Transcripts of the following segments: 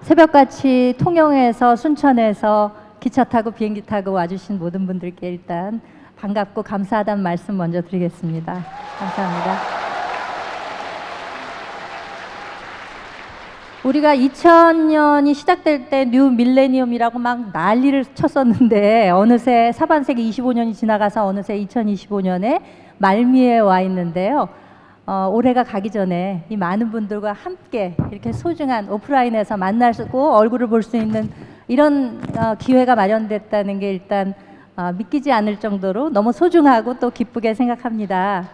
새벽같이 통영에서 순천에서 기차 타고 비행기 타고 와주신 모든 분들께 일단 반갑고 감사하다는 말씀 먼저 드리겠습니다. 감사합니다. 우리가 2000년이 시작될 때 뉴 밀레니엄이라고 막 난리를 쳤었는데 어느새 사반세기 25년이 지나가서 어느새 2025년에 말미에 와 있는데요. 올해가 가기 전에 이 많은 분들과 함께 이렇게 소중한 오프라인에서 만나고 얼굴을 볼 수 있는 이런 기회가 마련됐다는 게 일단 믿기지 않을 정도로 너무 소중하고 또 기쁘게 생각합니다.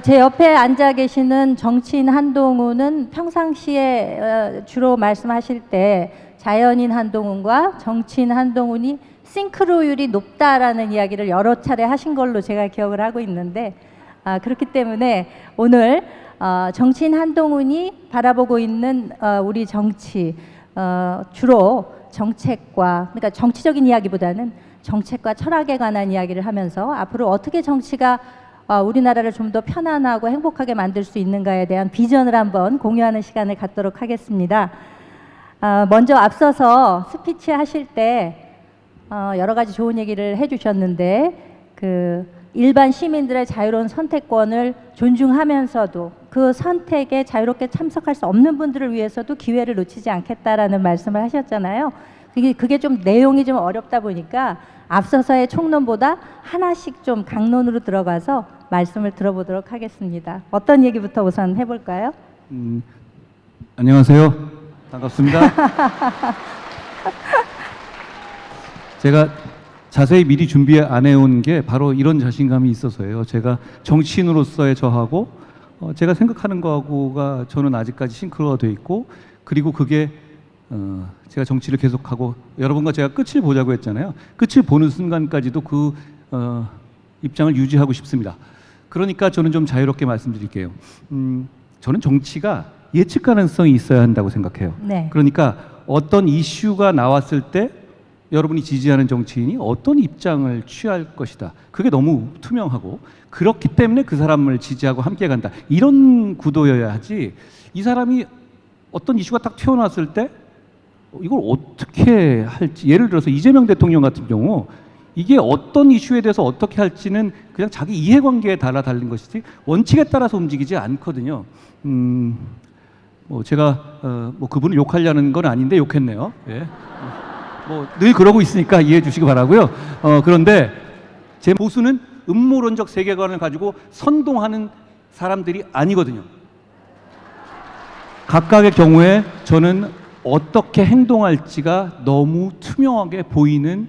제 옆에 앉아 계시는 정치인 한동훈은 평상시에 주로 말씀하실 때 자연인 한동훈과 정치인 한동훈이 싱크로율이 높다라는 이야기를 여러 차례 하신 걸로 제가 기억을 하고 있는데 그렇기 때문에 오늘 정치인 한동훈이 바라보고 있는 우리 정치 주로 정책과 그러니까 정치적인 이야기보다는 정책과 철학에 관한 이야기를 하면서 앞으로 어떻게 정치가 우리나라를 좀 더 편안하고 행복하게 만들 수 있는가에 대한 비전을 한번 공유하는 시간을 갖도록 하겠습니다. 먼저 앞서서 스피치 하실 때 여러 가지 좋은 얘기를 해주셨는데 그 일반 시민들의 자유로운 선택권을 존중하면서도 그 선택에 자유롭게 참석할 수 없는 분들을 위해서도 기회를 놓치지 않겠다라는 말씀을 하셨잖아요. 그게 좀 내용이 좀 어렵다 보니까 앞서서의 총론보다 하나씩 좀 강론으로 들어가서 말씀을 들어보도록 하겠습니다. 어떤 얘기부터 우선 해볼까요? 안녕하세요. 반갑습니다. 제가 자세히 미리 준비 안 해온 게 바로 이런 자신감이 있어서예요. 제가 정치인으로서의 저하고 제가 생각하는 거하고가 저는 아직까지 싱크로가 돼 있고 그리고 그게 제가 정치를 계속하고 여러분과 제가 끝을 보자고 했잖아요. 끝을 보는 순간까지도 그 입장을 유지하고 싶습니다. 그러니까 저는 좀 자유롭게 말씀드릴게요. 저는 정치가 예측 가능성이 있어야 한다고 생각해요. 네. 그러니까 어떤 이슈가 나왔을 때 여러분이 지지하는 정치인이 어떤 입장을 취할 것이다. 그게 너무 투명하고 그렇기 때문에 그 사람을 지지하고 함께 간다. 이런 구도여야 하지. 이 사람이 어떤 이슈가 딱 튀어나왔을 때 이걸 어떻게 할지, 예를 들어서 이재명 대통령 같은 경우 이게 어떤 이슈에 대해서 어떻게 할지는 그냥 자기 이해관계에 달린 것이지 원칙에 따라서 움직이지 않거든요. 뭐 제가 뭐 그분을 욕하려는 건 아닌데 욕했네요. 예. 뭐 늘 그러고 있으니까 이해해 주시기 바라고요. 그런데 제 보수는 음모론적 세계관을 가지고 선동하는 사람들이 아니거든요. 각각의 경우에 저는 어떻게 행동할지가 너무 투명하게 보이는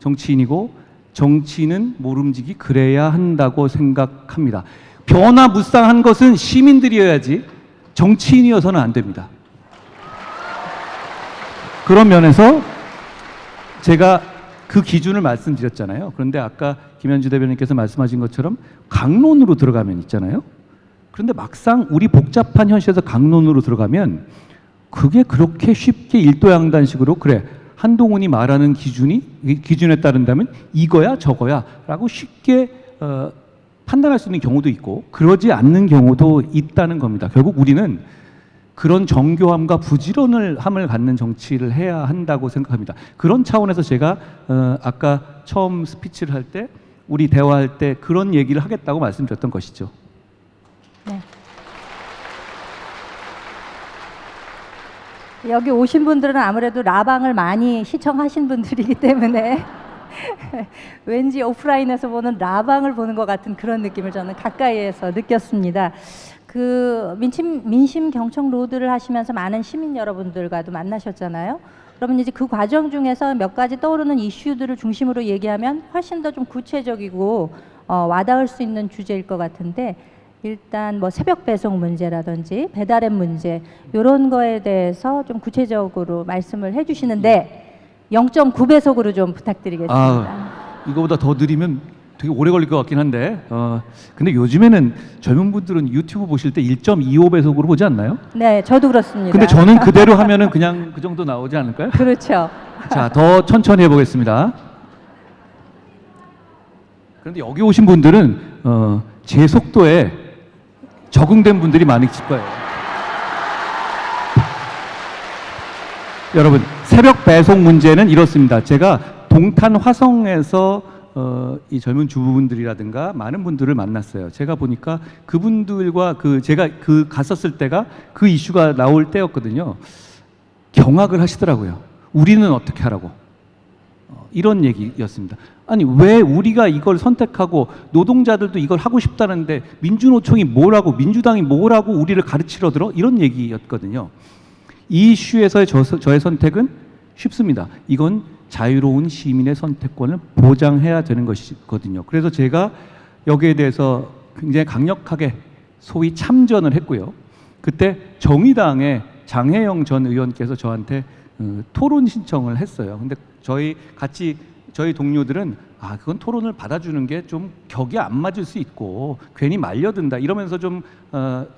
정치인이고 정치인은 모름지기 그래야 한다고 생각합니다. 변화무쌍한 것은 시민들이어야지 정치인이어서는 안 됩니다. 그런 면에서 제가 그 기준을 말씀드렸잖아요. 그런데 아까 김현주 대변인께서 말씀하신 것처럼 강론으로 들어가면 있잖아요. 그런데 막상 우리 복잡한 현실에서 강론으로 들어가면 그게 그렇게 쉽게 일도양단식으로 그래 한동훈이 말하는 기준에 따른다면 이거야 저거야 라고 쉽게 판단할 수 있는 경우도 있고 그러지 않는 경우도 있다는 겁니다. 결국 우리는 그런 정교함과 부지런함을 갖는 정치를 해야 한다고 생각합니다. 그런 차원에서 제가 아까 처음 스피치를 할 때 우리 대화할 때 그런 얘기를 하겠다고 말씀드렸던 것이죠. 네. 여기 오신 분들은 아무래도 라방을 많이 시청하신 분들이기 때문에 왠지 오프라인에서 보는 라방을 보는 것 같은 그런 느낌을 저는 가까이에서 느꼈습니다. 그 민심 경청 로드를 하시면서 많은 시민 여러분들과도 만나셨잖아요. 그러면 이제 그 과정 중에서 몇 가지 떠오르는 이슈들을 중심으로 얘기하면 훨씬 더 좀 구체적이고 와닿을 수 있는 주제일 것 같은데 일단 뭐 새벽 배송 문제라든지 배달앱 문제 이런 거에 대해서 좀 구체적으로 말씀을 해주시는데 0.9배속으로 좀 부탁드리겠습니다. 이거보다 더 느리면 되게 오래 걸릴 것 같긴 한데 근데 요즘에는 젊은 분들은 유튜브 보실 때 1.25배속으로 보지 않나요? 네, 저도 그렇습니다. 근데 저는 그대로 하면은 그냥 그 정도 나오지 않을까요? 그렇죠. 자, 더 천천히 해보겠습니다. 그런데 여기 오신 분들은 제 속도에 적응된 분들이 많으실 거예요. 여러분, 새벽 배송 문제는 이렇습니다. 제가 동탄 화성에서 이 젊은 주부분들이라든가 많은 분들을 만났어요. 제가 보니까 그분들과 제가 갔었을 때가 그 이슈가 나올 때였거든요. 경악을 하시더라고요. 우리는 어떻게 하라고? 이런 얘기였습니다. 아니, 왜 우리가 이걸 선택하고 노동자들도 이걸 하고 싶다는데 민주노총이 뭐라고, 민주당이 뭐라고 우리를 가르치러 들어? 이런 얘기였거든요. 이 이슈에서의 저의 선택은 쉽습니다. 이건 자유로운 시민의 선택권을 보장해야 되는 것이거든요. 그래서 제가 여기에 대해서 굉장히 강력하게 소위 참전을 했고요. 그때 정의당의 장혜영 전 의원께서 저한테 토론 신청을 했어요. 근데 저희 동료들은 그건 토론을 받아주는 게 좀 격이 안 맞을 수 있고 괜히 말려든다 이러면서 좀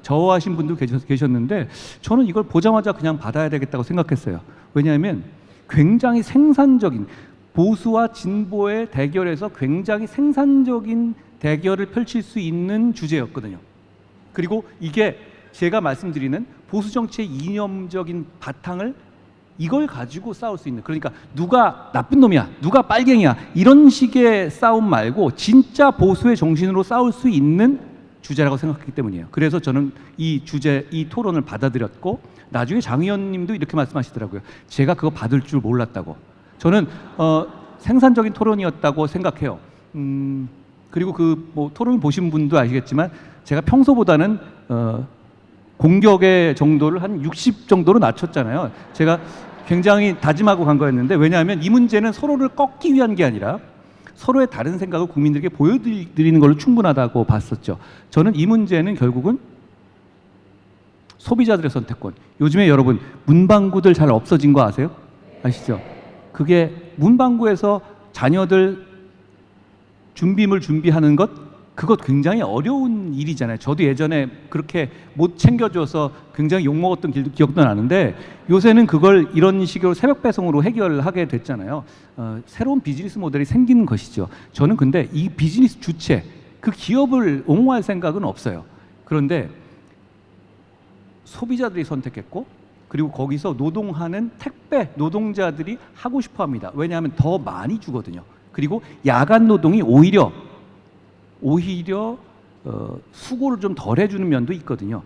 저하신 분도 계셨는데 저는 이걸 보자마자 그냥 받아야 되겠다고 생각했어요. 왜냐하면 굉장히 생산적인 보수와 진보의 대결에서 굉장히 생산적인 대결을 펼칠 수 있는 주제였거든요. 그리고 이게 제가 말씀드리는 보수 정치의 이념적인 바탕을 이걸 가지고 싸울 수 있는, 그러니까 누가 나쁜 놈이야, 누가 빨갱이야 이런 식의 싸움 말고 진짜 보수의 정신으로 싸울 수 있는 주제라고 생각했기 때문이에요. 그래서 저는 이 토론을 받아들였고 나중에 장 의원님도 이렇게 말씀하시더라고요. 제가 그거 받을 줄 몰랐다고. 저는 생산적인 토론이었다고 생각해요. 그리고 토론 보신 분도 아시겠지만 제가 평소보다는 공격의 정도를 한 60 정도로 낮췄잖아요. 제가 굉장히 다짐하고 간 거였는데, 왜냐하면 이 문제는 서로를 꺾기 위한 게 아니라 서로의 다른 생각을 국민들에게 보여드리는 걸로 충분하다고 봤었죠. 저는 이 문제는 결국은 소비자들의 선택권. 요즘에 여러분 문방구들 잘 없어진 거 아세요? 아시죠? 그게 문방구에서 자녀들 준비물 준비하는 것, 그것 굉장히 어려운 일이잖아요. 저도 예전에 그렇게 못 챙겨줘서 굉장히 욕먹었던 기억도 나는데 요새는 그걸 이런 식으로 새벽 배송으로 해결하게 됐잖아요. 새로운 비즈니스 모델이 생기는 것이죠. 저는 근데 이 비즈니스 주체, 그 기업을 옹호할 생각은 없어요. 그런데 소비자들이 선택했고, 그리고 거기서 노동하는 택배 노동자들이 하고 싶어 합니다. 왜냐하면 더 많이 주거든요. 그리고 야간 노동이 오히려 수고를 좀 덜 해주는 면도 있거든요.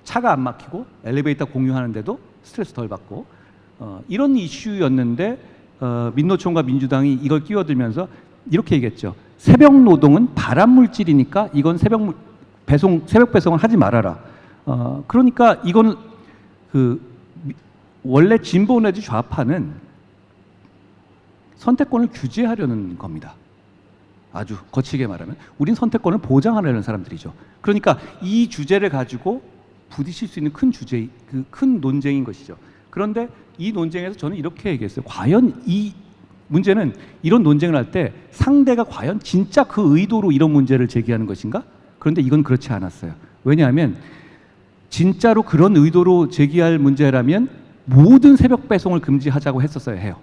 차가 안 막히고 엘리베이터 공유하는데도 스트레스 덜 받고, 이런 이슈였는데 민노총과 민주당이 이걸 끼워들면서 이렇게 얘기했죠. 새벽 노동은 발암 물질이니까 이건 새벽 배송을 하지 말아라. 그러니까 이건 원래 진보 내지 좌파는 선택권을 규제하려는 겁니다. 아주 거칠게 말하면 우린 선택권을 보장하려는 사람들이죠. 그러니까 이 주제를 가지고 부딪힐 수 있는 큰 주제, 큰 논쟁인 것이죠. 그런데 이 논쟁에서 저는 이렇게 얘기했어요. 과연 이 문제는 이런 논쟁을 할 때 상대가 과연 진짜 그 의도로 이런 문제를 제기하는 것인가? 그런데 이건 그렇지 않았어요. 왜냐하면 진짜로 그런 의도로 제기할 문제라면 모든 새벽 배송을 금지하자고 했었어야 해요.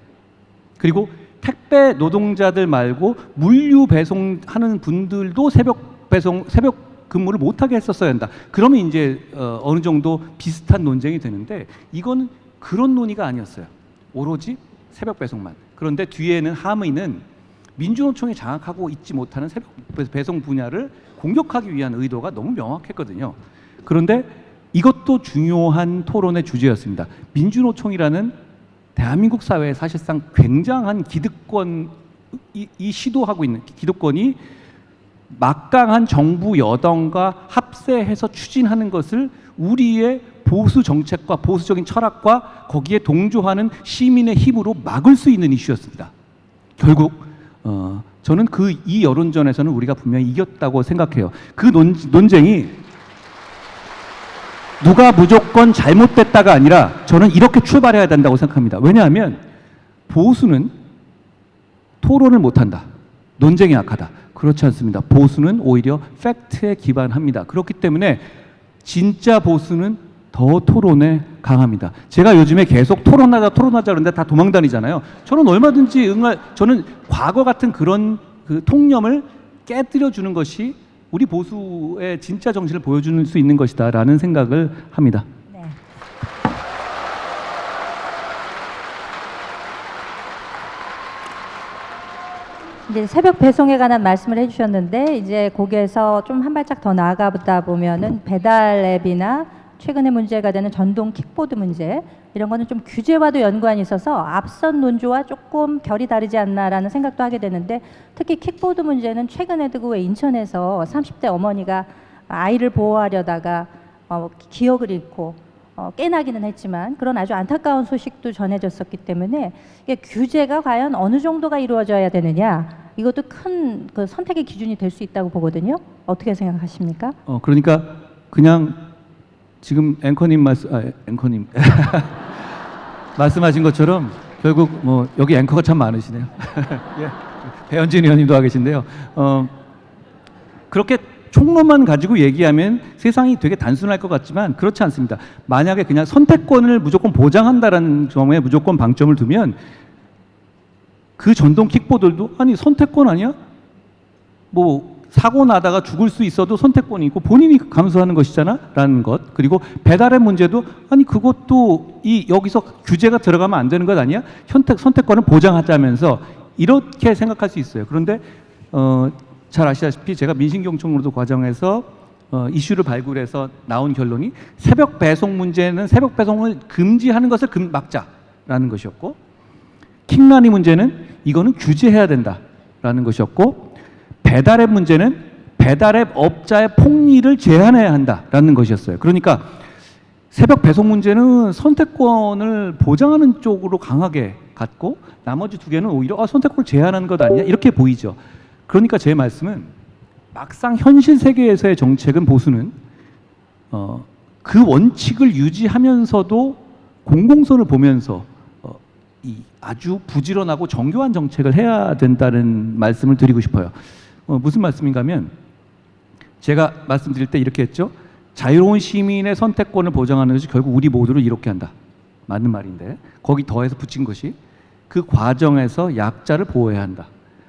그리고 택배 노동자들 말고 물류 배송하는 분들도 새벽 근무를 못하게 했었어야 한다. 그러면 이제 어느 정도 비슷한 논쟁이 되는데 이건 그런 논의가 아니었어요. 오로지 새벽 배송만. 그런데 뒤에는 함의는 민주노총이 장악하고 있지 못하는 새벽 배송 분야를 공격하기 위한 의도가 너무 명확했거든요. 그런데 이것도 중요한 토론의 주제였습니다. 민주노총이라는 대한민국 사회에 사실상 굉장한 기득권이 시도하고 있는 기득권이 막강한 정부 여당과 합세해서 추진하는 것을 우리의 보수 정책과 보수적인 철학과 거기에 동조하는 시민의 힘으로 막을 수 있는 이슈였습니다. 결국 저는 이 여론전에서는 우리가 분명히 이겼다고 생각해요. 그 논쟁이 누가 무조건 잘못됐다가 아니라 저는 이렇게 출발해야 된다고 생각합니다. 왜냐하면 보수는 토론을 못한다. 논쟁이 약하다. 그렇지 않습니다. 보수는 오히려 팩트에 기반합니다. 그렇기 때문에 진짜 보수는 더 토론에 강합니다. 제가 요즘에 계속 토론하자 그러는데 다 도망다니잖아요. 저는 얼마든지 저는 과거 같은 그런 통념을 깨뜨려 주는 것이 우리 보수의 진짜 정신을 보여줄 수 있는 것이다라는 생각을 합니다. 네. 이제 새벽 배송에 관한 말씀을 해주셨는데 이제 거기에서 좀 한 발짝 더 나아가다 보면은 배달 앱이나 최근에 문제가 되는 전동 킥보드 문제 이런 거는 좀 규제와도 연관이 있어서 앞선 논조와 조금 결이 다르지 않나라는 생각도 하게 되는데 특히 킥보드 문제는 최근에도 그 인천에서 30대 어머니가 아이를 보호하려다가 기억을 잃고 깨나기는 했지만 그런 아주 안타까운 소식도 전해졌었기 때문에 이게 규제가 과연 어느 정도가 이루어져야 되느냐 이것도 큰 그 선택의 기준이 될 수 있다고 보거든요. 어떻게 생각하십니까? 그러니까 그냥 지금 앵커님 앵커님 말씀하신 것처럼 결국 뭐 여기 앵커가 참 많으시네요. 예. 배현진 의원님도 와 계신데요. 그렇게 총론만 가지고 얘기하면 세상이 되게 단순할 것 같지만 그렇지 않습니다. 만약에 그냥 선택권을 무조건 보장한다라는 점에 무조건 방점을 두면 그 전동 킥보드들도 아니 선택권 아니야? 뭐 사고 나다가 죽을 수 있어도 선택권이 있고 본인이 감수하는 것이잖아 라는 것. 그리고 배달의 문제도 아니 그것도 여기서 규제가 들어가면 안 되는 것 아니야? 선택권을 보장하자면서 이렇게 생각할 수 있어요. 그런데 잘 아시다시피 제가 민신경청으로도 과정에서 이슈를 발굴해서 나온 결론이 새벽 배송 문제는 새벽 배송을 금지하는 것을 막자라는 것이었고 킹라니 문제는 이거는 규제해야 된다라는 것이었고 배달앱 문제는 배달앱 업자의 폭리를 제한해야 한다라는 것이었어요. 그러니까 새벽 배송 문제는 선택권을 보장하는 쪽으로 강하게 갔고 나머지 두 개는 오히려 선택권을 제한하는 것 아니냐 이렇게 보이죠. 그러니까 제 말씀은 막상 현실 세계에서의 정책은 보수는 그 원칙을 유지하면서도 공공선을 보면서 이 아주 부지런하고 정교한 정책을 해야 된다는 말씀을 드리고 싶어요. 무슨 말씀인가 하면 제가 말씀드릴 때 이렇게 했죠. 자유로운 시민의 선택권을 보장하는 것이 결국 우리 모두를 이롭게 한다. 맞는 말인데 거기 더해서 붙인 것이 그 과정에서 약자를 보호해야 한다.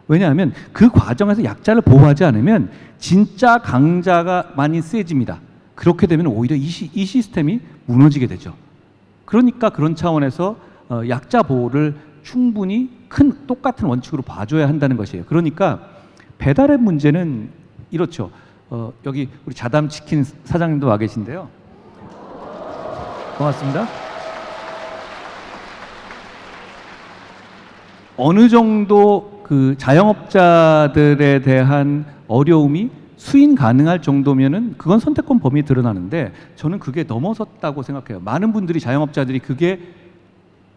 왜냐하면 그 과정에서 약자를 보호하지 않으면 진짜 강자가 많이 세집니다. 그렇게 되면 오히려 이 시스템이 무너지게 되죠. 그러니까 그런 차원에서 약자 보호를 충분히 똑같은 원칙으로 봐줘야 한다는 것이에요. 그러니까 배달의 문제는 이렇죠. 여기 우리 자담치킨 사장님도 와 계신데요. 고맙습니다. 어느 정도 그 자영업자들에 대한 어려움이 수인 가능할 정도면은 그건 선택권 범위에 드러나는데 저는 그게 넘어섰다고 생각해요. 많은 분들이 자영업자들이 그게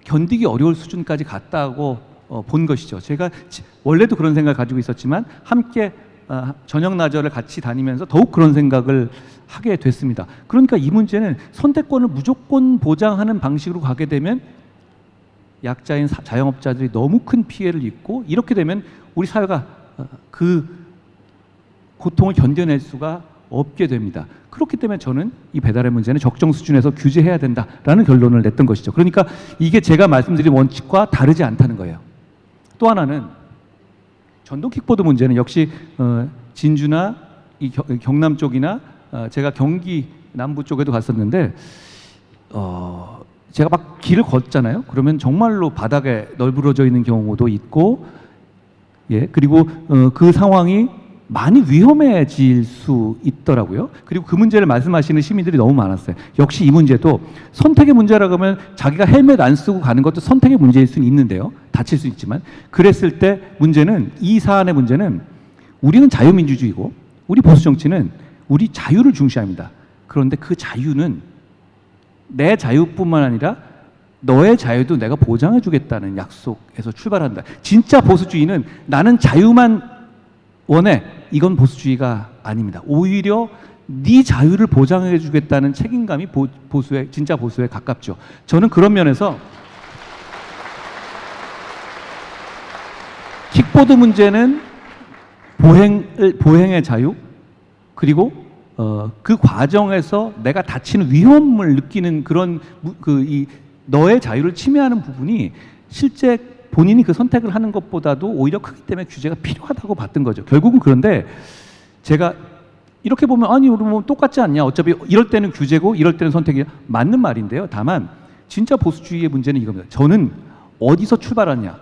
견디기 어려울 수준까지 갔다고 본 것이죠. 제가 원래도 그런 생각을 가지고 있었지만 함께 저녁 나절을 같이 다니면서 더욱 그런 생각을 하게 됐습니다. 그러니까 이 문제는 선택권을 무조건 보장하는 방식으로 가게 되면 약자인 자영업자들이 너무 큰 피해를 입고 이렇게 되면 우리 사회가 그 고통을 견뎌낼 수가 없게 됩니다. 그렇기 때문에 저는 이 배달의 문제는 적정 수준에서 규제해야 된다라는 결론을 냈던 것이죠. 그러니까 이게 제가 말씀드린 원칙과 다르지 않다는 거예요. 또 하나는 전동 킥보드 문제는 역시 진주나 이 경남 쪽이나 제가 경기 남부 쪽에도 갔었는데 제가 막 길을 걷잖아요. 그러면 정말로 바닥에 널브러져 있는 경우도 있고, 예, 그리고 그 상황이 많이 위험해질 수 있더라고요. 그리고 그 문제를 말씀하시는 시민들이 너무 많았어요. 역시 이 문제도 선택의 문제라고 하면 자기가 헬멧 안 쓰고 가는 것도 선택의 문제일 수는 있는데요. 다칠 수 있지만 그랬을 때 문제는 이 사안의 문제는 우리는 자유민주주의고 우리 보수 정치는 우리 자유를 중시합니다. 그런데 그 자유는 내 자유뿐만 아니라 너의 자유도 내가 보장해 주겠다는 약속에서 출발한다. 진짜 보수주의는 나는 자유만 원해. 이건 보수주의가 아닙니다. 오히려 네 자유를 보장해 주겠다는 책임감이 보수의 진짜 보수에 가깝죠. 저는 그런 면에서 킥보드 문제는 보행의 자유 그리고 그 과정에서 내가 다치는 위험을 느끼는 그런 너의 자유를 침해하는 부분이 실제 본인이 그 선택을 하는 것보다도 오히려 크기 때문에 규제가 필요하다고 봤던 거죠. 결국은 그런데 제가 이렇게 보면 아니 우리 뭐 똑같지 않냐? 어차피 이럴 때는 규제고 이럴 때는 선택이야. 맞는 말인데요. 다만 진짜 보수주의의 문제는 이겁니다. 저는 어디서 출발하냐,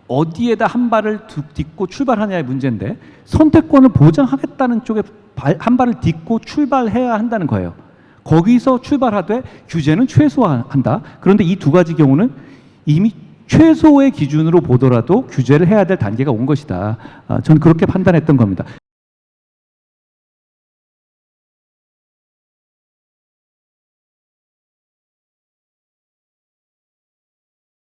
어디에다 한 발을 딛고 출발하냐의 문제인데 선택권을 보장하겠다는 쪽에 한 발을 딛고 출발해야 한다는 거예요. 거기서 출발하되 규제는 최소화한다. 그런데 이 두 가지 경우는 이미 최소의 기준으로 보더라도 규제를 해야 될 단계가 온 것이다. 저는 그렇게 판단했던 겁니다.